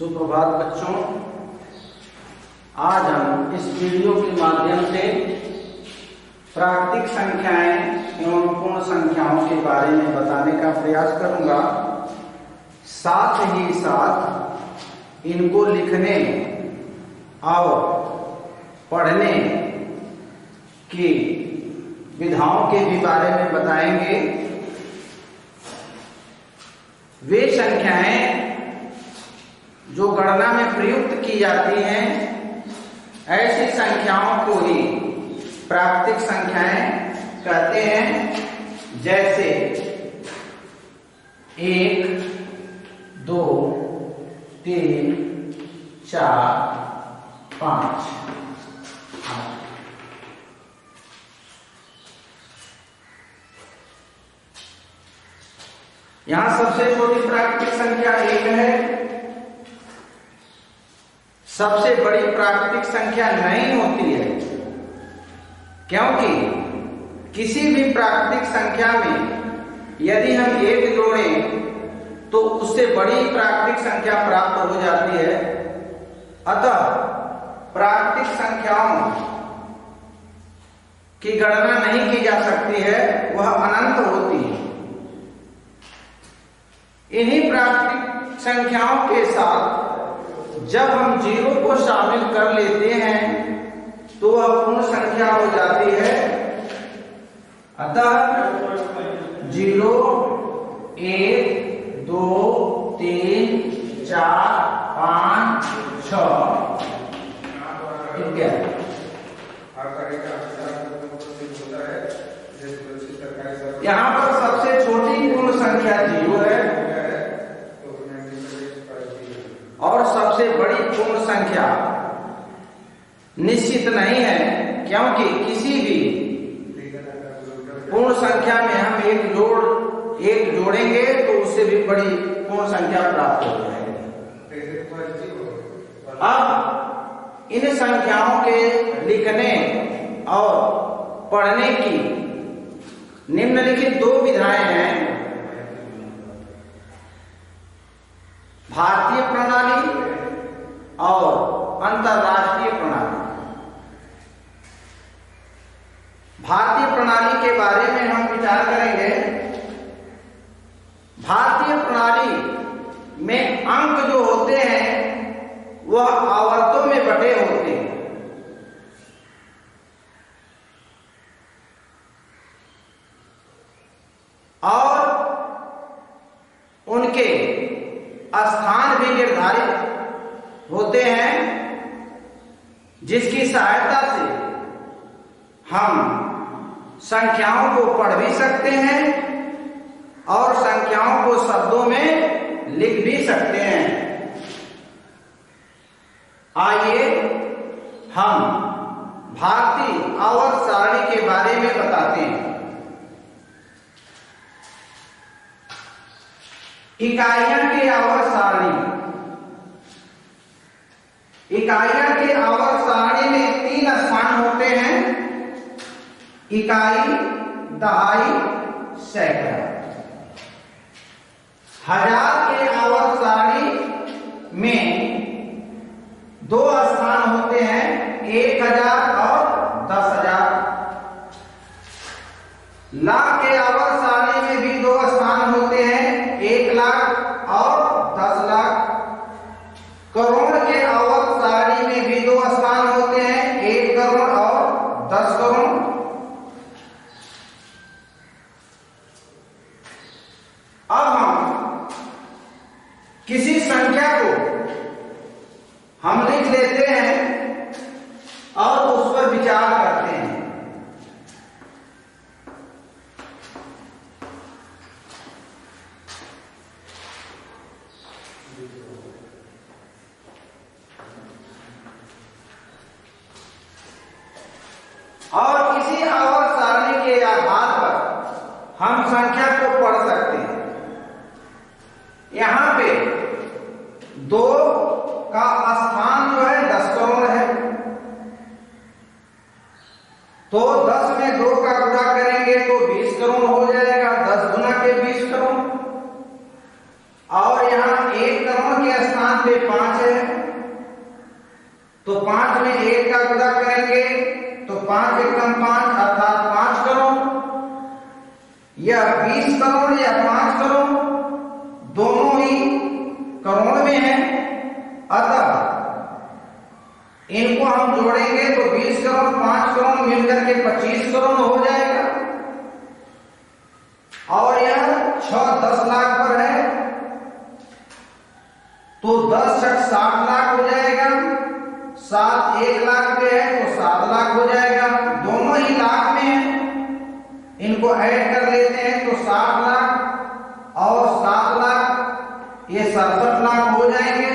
सुप्रभात बच्चों, आज हम इस वीडियो के माध्यम से प्राकृतिक संख्याएं एवं पूर्ण संख्याओं के बारे में बताने का प्रयास करूंगा। साथ ही साथ इनको लिखने और पढ़ने की विधाओं के भी बारे में बताएंगे। वे संख्याएं जो गणना में प्रयुक्त की जाती हैं, ऐसी संख्याओं को ही प्राकृतिक संख्याएं कहते हैं। जैसे 1, 2, 3, 4, 5। यहां सबसे छोटी प्राकृतिक संख्या 1 है। सबसे बड़ी प्राकृतिक संख्या नहीं होती है, क्योंकि किसी भी प्राकृतिक संख्या में यदि हम 1 जोड़ें तो उससे बड़ी प्राकृतिक संख्या प्राप्त हो जाती है। अतः प्राकृतिक संख्याओं की गणना नहीं की जा सकती है, वह अनंत होती है। इन्हीं प्राकृतिक संख्याओं के साथ जब हम 0 को शामिल कर लेते हैं तो वह पूर्ण संख्या हो जाती है। अतः 0, 1, 2, 3, 4, 5, 6 इत्यादि। यहाँ पर सबसे छोटी पूर्ण संख्या 0 है और सबसे बड़ी पूर्ण संख्या निश्चित नहीं है, क्योंकि किसी भी पूर्ण संख्या में हम एक जोड़ेंगे तो उससे भी बड़ी पूर्ण संख्या प्राप्त हो जाएगी। अब इन संख्याओं के लिखने और पढ़ने की निम्नलिखित 2 विधाएं हैं। भारतीय प्रणाली और अंतरराष्ट्रीय प्रणाली। भारतीय प्रणाली के बारे में हम विचार करेंगे। भारतीय प्रणाली में अंक जो होते हैं वह आवर्तों में बटे होते हैं। और उनके स्थान भी निर्धारित होते हैं, जिसकी सहायता से हम संख्याओं को पढ़ भी सकते हैं और संख्याओं को शब्दों में लिख भी सकते हैं। आइए हम भारतीय आवर्त सारणी के बारे में बताते हैं। इकाइयां की आवर्त सारणी। इकाइयां की आवर्त सारणी में 3 स्थान होते हैं: इकाई, दहाई, सैकड़ा। 1000 के आवर्त सारणी में 2 स्थान होते हैं: 1000 और 10000। लाख के आवर्त सारणी में भी 2 स्थान होते हैं: 1 लाख और 10 लाख। करोड़ के आवर्त सारणी में भी 2 स्थान होते हैं: 1 करोड़ और 10 करोड़। अब हम किसी संख्या को हम लिख लेते हैं और उस पर विचार करते हैं। और इसी आवर्त सारणी के आधार पर हम संख्या को पढ़ सकते हैं। यहां पे 2 का स्थान जो है 10 करोड़ है, तो 10 में 2 का गुणा करेंगे तो 20 करोड़ हो जाएगा। 10 गुना के 20 करोड़। और यहाँ 1 करोड़ के स्थान पे 5 है, तो 5 में 1 का गुणा करेंगे तो 5 एकम 5 अर्थात 5 करोड़। यह 20 करोड़ या 5 करोड़ दोनों ही करोड़ में है, अतः इनको हम जोड़ेंगे तो 20 करोड़ 5 करोड़ मिलकर के 25 करोड़ हो जाएगा। और यह 6-10 लाख पर है तो 10 छक 60 लाख हो जाएगा। 7 1 लाख पे है तो 7 लाख हो जाएगा, दोनों ही लाख में है। इनको ऐड कर लेते हैं तो 60 लाख और 7 लाख ये 67 लाख हो जाएंगे।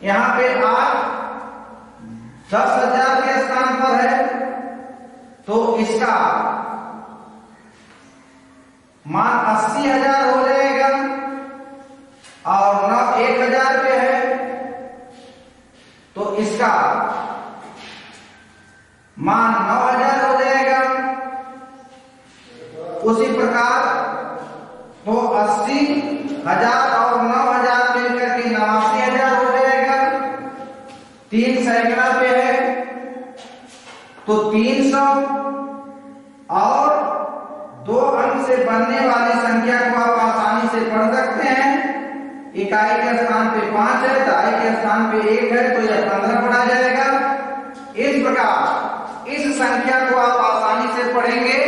यहां पे आज 10,000 के स्थान पर है तो इसका मान 80,000 हो जाएगा और 1,000 पे है तो इसका मान 9,000 हो जाएगा। उसी प्रकार तो 80,000 और 9,000 मिलकर के 89,000 हो जाएगा। 3 सैकड़ा पे है तो 300 और 2 अंक से बनने वाली संख्या को आप आसानी से पढ़ सकते हैं। इकाई के स्थान पे 5 है, दहाई के स्थान पे 1 है तो यह 15 पढ़ा जाएगा। इस प्रकार इस संख्या को आप आसानी से पढ़ेंगे।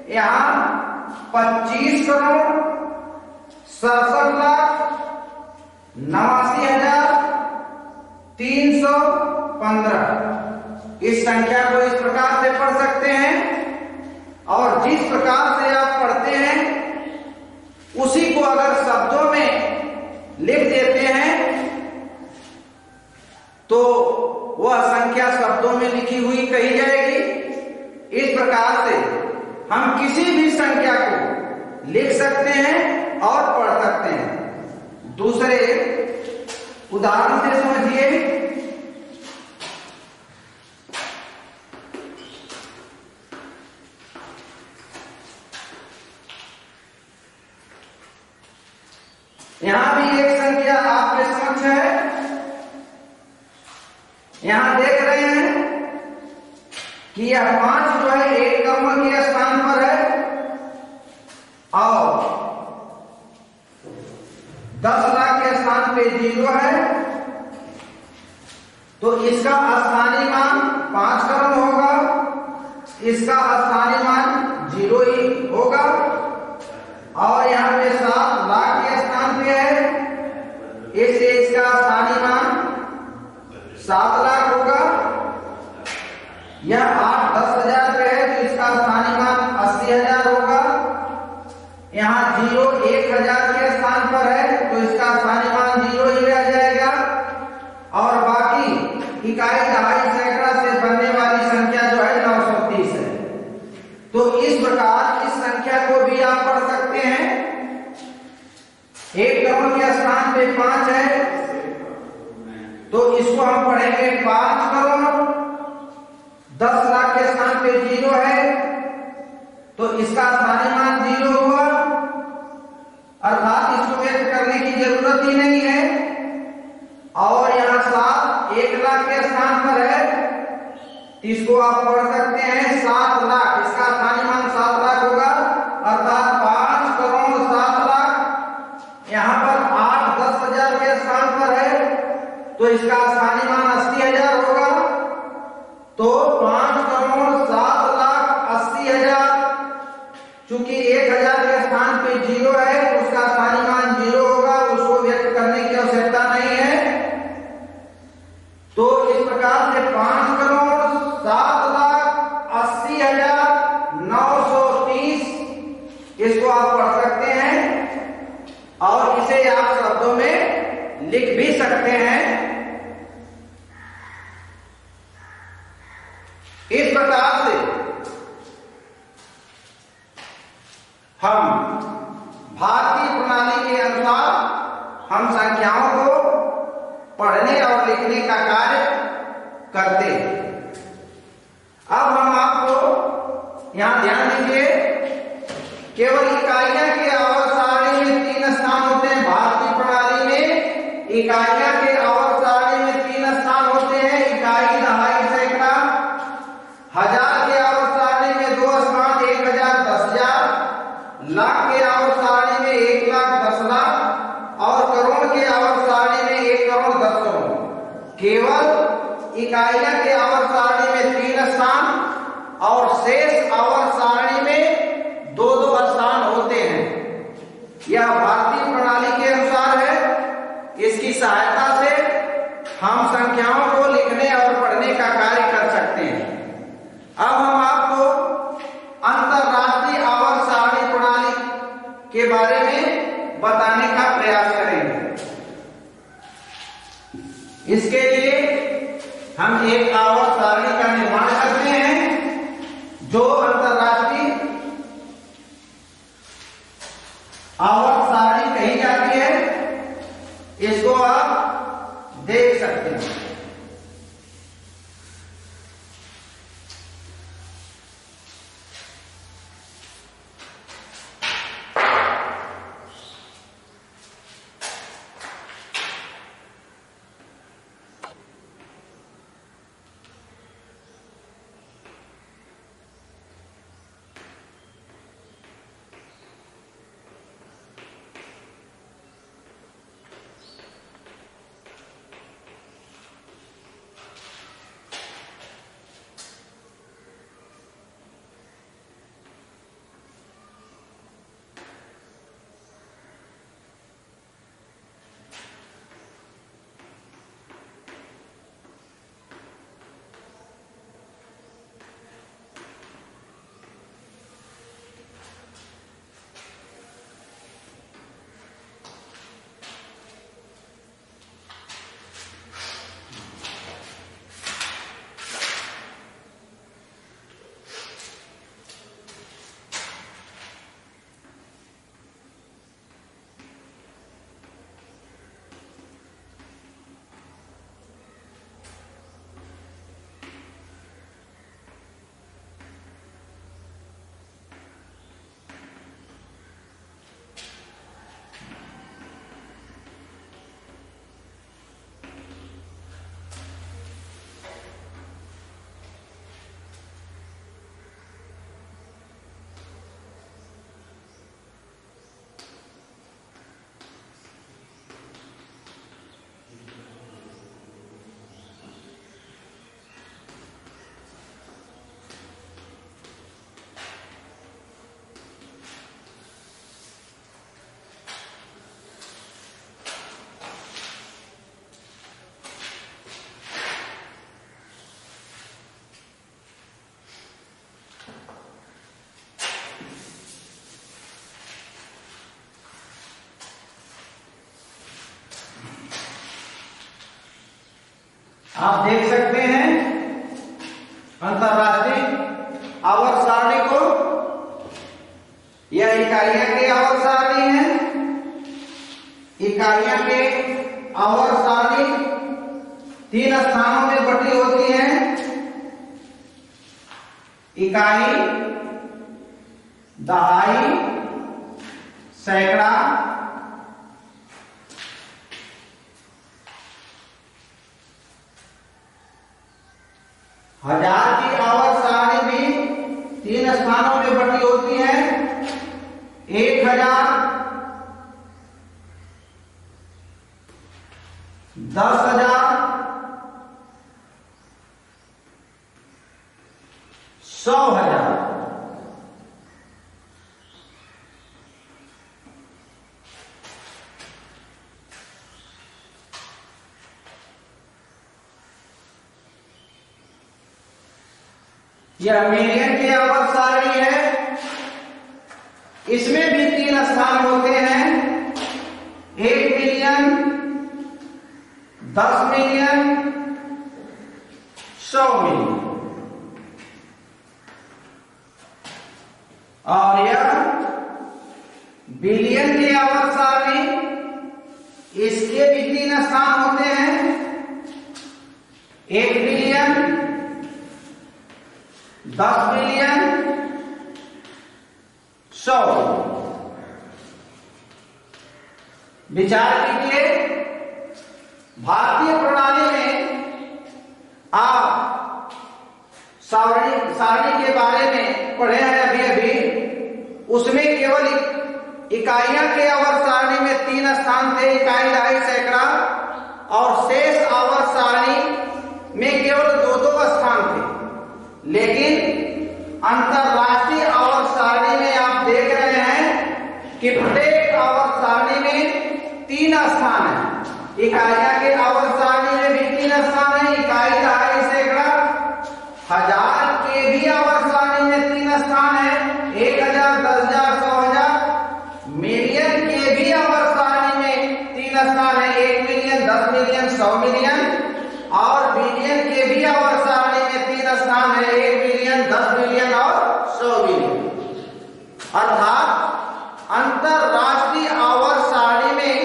यहाँ 25 करोड़ 67 लाख 89,315 इस संख्या को इस प्रकार से पढ़ सकते हैं। और जिस प्रकार से आप पढ़ते हैं उसी को अगर शब्दों में लिख देते हैं तो वह संख्या शब्दों में लिखी हुई कही जाएगी। इस प्रकार से हम किसी भी संख्या को लिख सकते हैं और पढ़ सकते हैं। दूसरे उदाहरण से समझिए। यहां भी एक संख्या आपके समक्ष है। यहां देख रहे हैं कि यह 5 जो है 1 क्रम के स्थान पर है और 10 लाख के स्थान पे 0 है तो इसका स्थानीय मान 5 करोड़ होगा, इसका स्थानीय मान 0 ही होगा। और यहाँ पे 7 लाख के स्थान पे है, इसलिए इसका स्थानीय मान 7 लाख होगा। यह 8-10,000 पे है तो इसका स्थानीय मान 80,000 होगा। यहाँ 0 1,000 के स्थान पर है तो इसका स्थानीय मान 0 ही रह जाएगा। और बाकी इकाई दहाई सैकड़ा से बनने वाली संख्या जो है 930 है। तो इस प्रकार इस संख्या को भी आप पढ़ सकते हैं। 1 करोड़ के स्थान पे 5 है तो इसको हम पढ़ेंगे 5 करोड़। 10 लाख के स्थान पे 0 है तो इसका स्थानीय मान 0 हुआ, अर्थात इसको व्यक्त करने की जरूरत ही नहीं है। और यहाँ 7 1 लाख के स्थान पर है तो इसको आप पढ़ सकते हैं 7 लाख, इसका स्थानीय मान 7 लाख होगा, अर्थात 5 करोड़ 7 लाख। यहाँ पर 8-10,000 के स्थान पर है तो इसका स्थानीय मान 80,000 होगा। तो 5 करोड़ 7 लाख 80,000, चूंकि 1,000 के स्थान पे 0 है तो उसका स्थानीय मान 0 होगा, उसको व्यक्त करने की आवश्यकता नहीं है। तो इस प्रकार से 5 करोड़ 7 लाख 80,930 इसको आप पढ़ सकते हैं और इसे आप शब्दों में लिख भी सकते हैं। इस प्रकार से हम भारतीय प्रणाली के अनुसार हम संख्याओं को पढ़ने और लिखने का कार्य करते हैं। अब हम आपको यहां ध्यान दीजिए, केवल इकाइयां के आवर्त सारणी में 3 स्थान होते हैं भारतीय प्रणाली में, इकाइयां के आवर्त सारणी में 3 स्थान होते हैं, इकाई, दहाई, सैकड़ा। हजार के आवर्त सारणी में 2 स्थान, 1000, 10,000। लाख के आवर्त सारणी में 1 लाख, 10 लाख और करोड़ के आवर्त सारणी में 1 करोड़, 10 करोड़। केवल इकाइयां के आवर्त सारणी में 3 स्थान और शेष आवर्त सारणी में 2-2 स्थान होते हैं। यह भारतीय प्रणाली के अनुसार है। इसकी सहायता से हम संख्याओं को लिखने और पढ़ने का कार्य कर सकते हैं। अब हम आपको अंतरराष्ट्रीय आवर्त सारणी प्रणाली के बारे में बताने का प्रयास करेंगे। इसके लिए हम एक आवर्त सारणी का निर्माण करते हैं जो अंतरराष्ट्रीय आवर्त सारणी कही जाती है। इसको आप देख सकते हैं। आप देख सकते हैं अंतरराष्ट्रीय आवर्त सारणी को। यह इकाइयां के आवर्त सारणी है। इकाइयां के आवर्त सारणी 3 स्थानों में बटी होती है। इकाई, दहाई, सैकड़ा। हजार की आवर्त सारणी भी 3 स्थानों में बटी होती है। 1000, 10,000, 100,000। यह मिलियन की आवर्त सारणी है। इसमें भी 3 स्थान होते हैं। 1 मिलियन, 10 मिलियन, 100 मिलियन। और यह बिलियन की आवर्त सारणी, इसके भी 3 स्थान होते हैं। 1 बिलियन, 10 बिलियन, 100। विचार कीजिए भारतीय प्रणाली में आप सारणी के बारे में पढ़े हैं अभी। उसमें केवल इकाइयां के आवर्त सारणी में 3 स्थान थे, इकाई, दहाई, सैकड़ा, और शेष आवर्त सारणी में केवल 2-2 स्थान थे। लेकिन अंतरराष्ट्रीय आवर्त सारणी में आप देख रहे हैं कि प्रत्येक आवर्त सारणी में 3 स्थान है। इकाइयां के आवर्त सारणी में भी 3 स्थान है, इकाई, दहाई, सैकड़ा। हजार के भी आवर्त सारणी में 3 स्थान है, 1000, 10,000, 100,000। मिलियन के भी आवर्त सारणी में 3 स्थान है, 1 मिलियन, 10 मिलियन, 100 मिलियन। और बिलियन के भी आवर्त सारणी में 3 स्थान है, 1 मिलियन, 10 मिलियन और 100 मिलियन। अर्थात अंतरराष्ट्रीय आवर्त सारणी में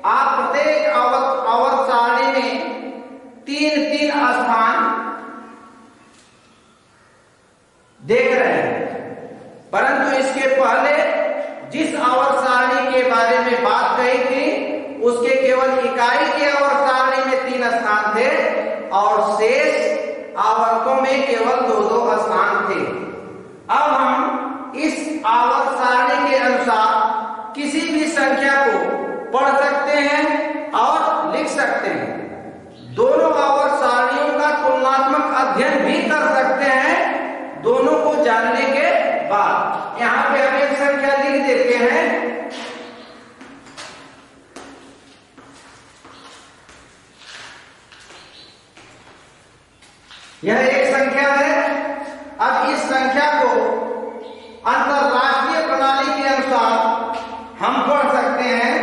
आप प्रत्येक आवर्त सारणी में 3-3 स्थान देख रहे हैं। परंतु इसके पहले जिस आवर्त सारणी के बारे में बात कही थी उसके केवल इकाई के आवर्त सारणी में 3 स्थान थे और शेष आवर्तों में केवल 2-2 स्थान थे। अब हम इस आवर्त सारणी के अनुसार किसी भी संख्या को पढ़ सकते हैं और लिख सकते हैं। दोनों आवर्त सारणियों का तुलनात्मक अध्ययन भी कर सकते हैं दोनों को जानने के बाद। यहां पे हम एक संख्या लिख देते हैं। यह एक संख्या है। अब इस संख्या को अंतरराष्ट्रीय प्रणाली के अनुसार हम पढ़ सकते हैं।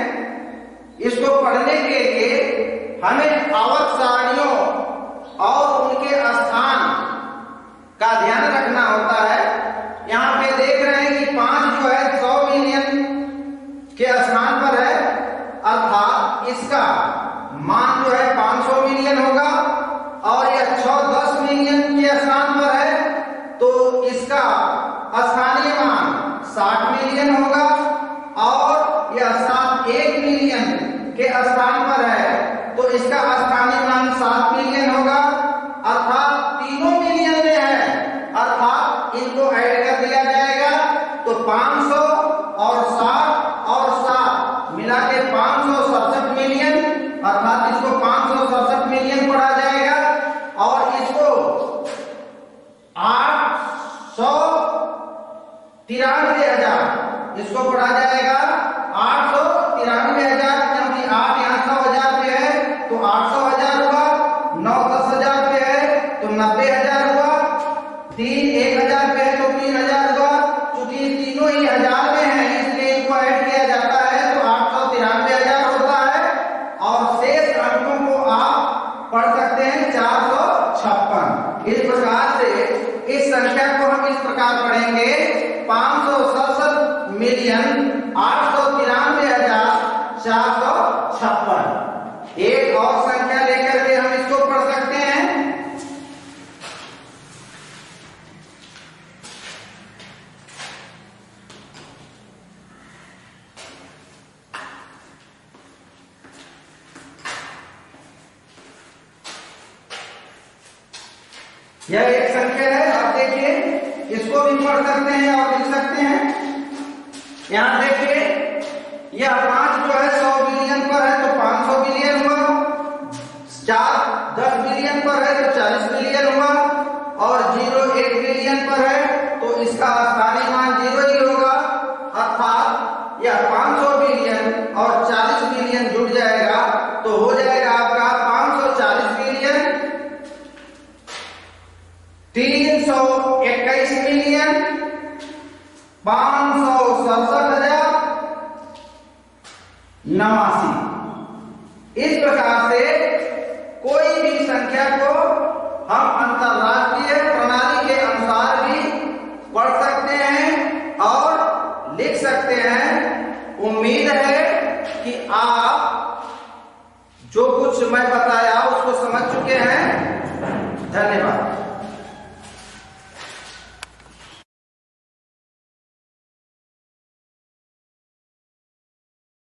इसको पढ़ने के लिए हमें आवर्त सारणियों और उनके स्थान का ध्यान रखना होता है। यहां पे देख रहे हैं कि 5 जो है 100 मिलियन के स्थान पर है, अर्थात इसका मान जो है 500 मिलियन होगा। और यह 6 10 मिलियन के स्थान पर है तो इसका स्थानीय मान 60 मिलियन होगा। और यह 7 1 मिलियन के स्थान पर है तो इसका स्थानीय मान 7 मिलियन होगा। अर्थात तीनों मिलियन में है, अर्थात इनको ऐड कर दिया जाएगा तो 500 और 60 और 7 मिला के 567 मिलियन, अर्थात इसको 567 मिलियन पढ़ा जाएगा। और इसको 893,000 इसको पढ़ा जाएगा 893,000, क्योंकि 8 यहाँ 100,000 पे है तो 800,000 हुआ, 9 10,000 पे है तो 90,000 हुआ, 3 1,000 पे है तो 3,000 हुआ। चूंकि तीनों ही हजार में है इसलिए इनको ऐड किया जाता है तो 893,000 होता है। और शेष अंकों को आप पढ़ सकते हैं 456। इस प्रकार से इस संख्या को हम इस प्रकार पढ़ेंगे 567 मिलियन 893,456। एक और संख्या लेकर के हम इसको पढ़ सकते हैं। यह एक संख्या है, आप देखिए इसको भी पढ़ सकते हैं और लिख सकते हैं। यहां देखिए यह 5 जो है 100 बिलियन पर है तो 500 बिलियन हुआ, 4 10 बिलियन पर है तो 40 बिलियन हुआ, और 0 1 बिलियन पर है तो इसका स्थानीय मान 0 ही होगा। अर्थात यह 500 बिलियन और 40 बिलियन जुड़ जाएगा तो हो जाएगा आपका 540 बिलियन, 321 मिलियन, 567,089। इस प्रकार से कोई भी संख्या को हम अंतरराष्ट्रीय प्रणाली के अनुसार भी पढ़ सकते हैं और लिख सकते हैं। उम्मीद है कि आप जो कुछ मैं बताया उसको समझ चुके हैं। धन्यवाद।